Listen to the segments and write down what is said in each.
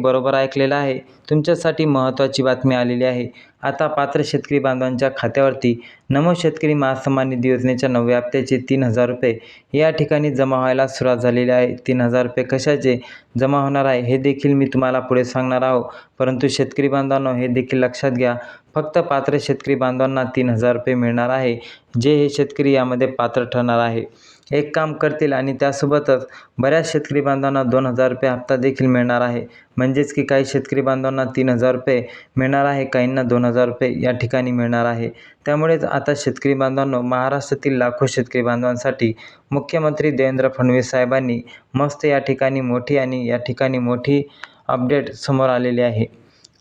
बरोबर ऐकलेलं आहे. तुमच्यासाठी महत्त्वाची बातमी आलेली आहे. आता पात्र शेतकरी बांधवांच्या खात्यावरती नमो शेतकरी महासन्मान निधी योजनेच्या 9व्या हप्त्याचे 3,000 रुपये या ठिकाणी जमा व्हायला सुरुवात झालेली आहे. 3,000 रुपये कशाचे जमा होणार आहे हे देखील मी तुम्हाला पुढे सांगणार आहोत. परंतु शेतकरी बांधवांनो, हे देखील लक्षात घ्या, फक्त पात्र शेतकरी बांधवांना 3,000 रुपये मिळणार आहे, जे हे शेतकरी यामध्ये पात्र ठरणार आहे. एक काम करतील आणि त्यासोबतच बऱ्याच शेतकरी बांधवांना 2,000 रुपये हप्ता देखील मिळणार आहे. म्हणजेच की काही शेतकरी बांधवांना 3,000 रुपये मिळणार आहे, काहींना 2,000 रुपये या ठिकाणी मिळणार आहे. त्यामुळेच आता शेतकरी बांधवांनो, महाराष्ट्रातील लाखो शेतकरी बांधवांसाठी मुख्यमंत्री देवेंद्र फडणवीस साहेबांनी मस्त या ठिकाणी मोठी अपडेट समोर आलेली आहे.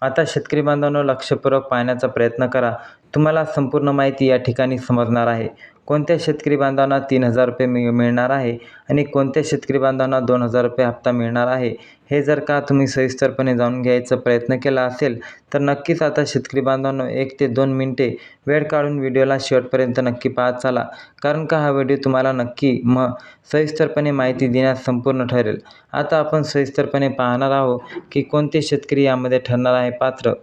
आता शेतकरी बांधवांनो, लक्षपूर्वक पाहण्याचा प्रयत्न करा. तुम्हाला संपूर्ण माहिती या ठिकाणी समजणार आहे. कोणत्या शेतकरी बांधवांना 3,000 रुपये मिळणार आहे आणि कोणत्या शेतकरी बांधवांना 2,000 रुपये हप्ता मिळणार आहे, हे जर का तुम्ही सविस्तरपणे जाणून घ्यायचा प्रयत्न केला असेल तर नक्कीच आता शेतकरी बांधवांनो 1 ते 2 मिनिटे वेळ काढून व्हिडिओला शेवटपर्यंत नक्की पाहत चला. कारण का हा व्हिडिओ तुम्हाला नक्की सविस्तरपणे माहिती देण्यास संपूर्ण ठरेल. आता आपण सविस्तरपणे पाहणार आहोत की कोणते शेतकरी यामध्ये ठरणार आहे पात्र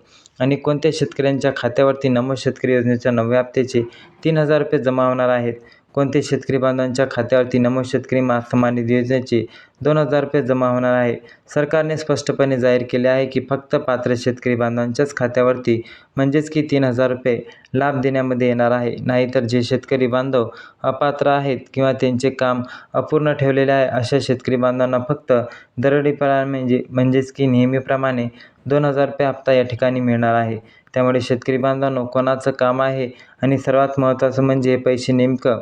आणि कोणत्या शेतकऱ्यांच्या खात्यावरती नमो शेतकरी योजनेच्या 9व्या हप्त्याचे 3,000 रुपये जमा होणार आहेत. कोणते शेतकरी बांधवांच्या खात्यावरती नमो शेतकरी महासन्मान निधी योजनेचे 2,000 रुपये जमा होणार आहे. सरकारने स्पष्टपणे जाहीर केले आहे की फक्त पात्र शेतकरी बांधवांच्याच खात्यावरती म्हणजेच की 3,000 रुपये लाभ देण्यामध्ये येणार आहे. नाहीतर जे शेतकरी बांधव अपात्र आहेत किंवा त्यांचे काम अपूर्ण ठेवलेले आहे, अशा शेतकरी बांधवांना फक्त दरडीप्रमाणे म्हणजेच की नेहमीप्रमाणे 2,000 रुपये हप्ता या ठिकाणी मिळणार आहे. त्यामुळे शेतकरी बांधवांनो, कोणाचं काम आहे आणि सर्वात महत्त्वाचं म्हणजे हे पैसे नेमकं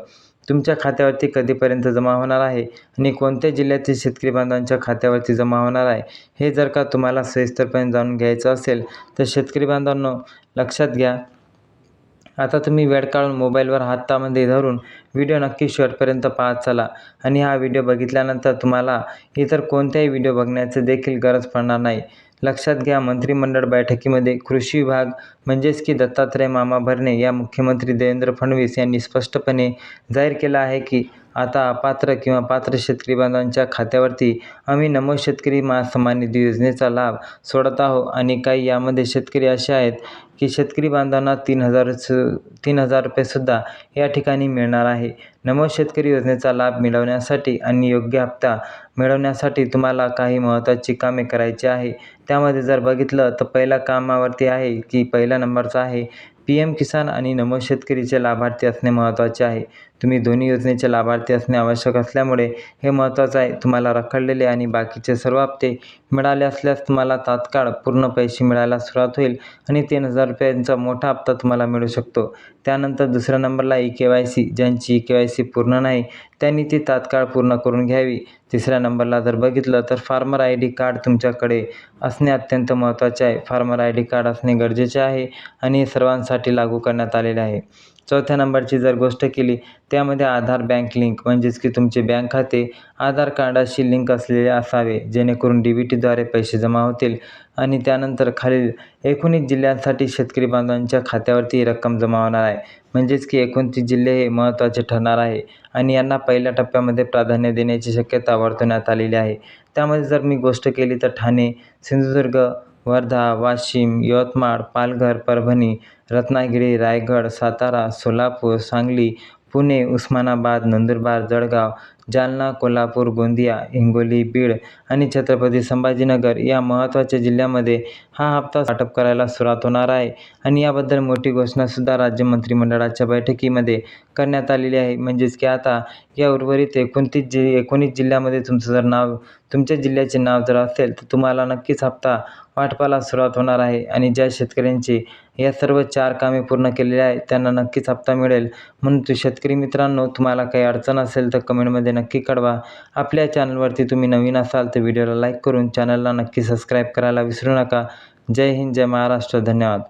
तुमच्या खात्यावरती कधीपर्यंत जमा होणार आहे आणि कोणत्या जिल्ह्यातील शेतकरी बांधवांच्या खात्यावरती जमा होणार आहे, हे जर का तुम्हाला सविस्तरपणे जाणून घ्यायचं असेल तर शेतकरी बांधवांनो लक्षात घ्या. आता तुम्ही वेळ काढून मोबाईलवर हातामध्ये धरून व्हिडिओ नक्की शेवटपर्यंत पाहत चला आणि हा व्हिडिओ बघितल्यानंतर तुम्हाला इतर कोणत्याही व्हिडिओ बघण्याची देखील गरज पडणार नाही. लक्षात घ्या, मंत्रिमंडळ बैठकीमध्ये कृषी विभाग म्हणजेच की दत्तात्रय मामा भरणे या मुख्यमंत्री देवेंद्र फडणवीस यांनी स्पष्टपणे जाहीर केलं आहे की आता अपात्र किंवा पात्र शेतकरी बांधवांच्या खात्यावरती आम्ही नमो शेतकरी महासन्मान निधी योजनेचा लाभ सोडत आहोत आणि काही यामध्ये शेतकरी असे आहेत की शेतकरी बांधवांना 3,000 रुपयेसुद्धा या ठिकाणी मिळणार आहे. नमो शेतकरी योजनेचा लाभ मिळवण्यासाठी आणि योग्य हप्ता मिळवण्यासाठी तुम्हाला काही महत्त्वाची कामे करायची आहे. त्यामध्ये जर बघितलं तर पहिल्या कामावरती आहे की पहिल्या नंबरचा आहे PM किसान आणि नमो शेतकरीचे लाभार्थी असणे महत्त्वाचे आहे. तुम्ही दोन्ही योजनेचे लाभार्थी असणे आवश्यक असल्यामुळे हे महत्त्वाचं आहे. तुम्हाला रखडलेले आणि बाकीचे सर्व हप्ते मिळाले असल्यास तुम्हाला तात्काळ पूर्ण पैसे मिळायला सुरुवात होईल आणि 3,000 रुपयांचा मोठा हप्ता तुम्हाला मिळू शकतो. त्यानंतर दुसऱ्या नंबरला EKYC, ज्यांची EKYC पूर्ण नाही त्यांनी ती तात्काळ पूर्ण करून घ्यावी. तिसऱ्या नंबरला जर बघितलं तर फार्मर ID कार्ड तुमच्याकडे असणे अत्यंत महत्त्वाचे आहे. फार्मर ID कार्ड असणे गरजेचे आहे आणि हे सर्वांसाठी लागू करण्यात आलेले आहे. चौथ्या नंबरची जर गोष्ट केली त्यामध्ये आधार बँक लिंक म्हणजेच की तुमचे बँक खाते आधार कार्डाशी लिंक असलेले असावे, जेणेकरून DBTद्वारे पैसे जमा होतील. आणि त्यानंतर खालील 19 जिल्ह्यांसाठी शेतकरी बांधवांच्या खात्यावरती ही रक्कम जमा होणार आहे. म्हणजेच की 29 जिल्हे हे महत्त्वाचे ठरणार आहे आणि यांना पहिल्या टप्प्यामध्ये प्राधान्य देण्याची शक्यता वर्तवण्यात आलेली आहे. त्यामध्ये जर मी गोष्ट केली तर ठाणे, सिंधुदुर्ग, वर्धा, वाशिम, यवतमाळ, पालघर, परभणी, रत्नागिरी, रायगड, सातारा, सोलापूर, सांगली, पुणे, उस्मानाबाद, नंदुरबार, जळगाव, जालना, कोल्हापूर, गोंदिया, हिंगोली, बीड आणि छत्रपती संभाजीनगर या महत्त्वाच्या जिल्ह्यामध्ये हा हप्ता वाटप करायला सुरुवात होणार आहे. आणि याबद्दल मोठी घोषणासुद्धा राज्य मंत्रिमंडळाच्या बैठकीमध्ये करण्यात आलेली आहे. म्हणजेच की आता या उर्वरित 19 जिल्ह्यामध्ये तुमचं जर नाव, तुमच्या जिल्ह्याचे नाव जर असेल तर तुम्हाला नक्कीच हप्ता वाटपाला सुरुवात होणार आहे. आणि ज्या शेतकऱ्यांची या सर्व 4 कामे पूर्ण केलेली आहेत त्यांना नक्कीच हप्ता मिळेल. म्हणून शेतकरी मित्रांनो, तुम्हाला काही अडचण असेल तर कमेंटमध्ये नक्की कळवा. आपल्या चॅनलवरती तुम्ही नवीन असाल तर व्हिडिओला लाईक करून चॅनलला नक्की सबस्क्राईब करायला विसरू नका. जय हिंद, जय महाराष्ट्र, धन्यवाद.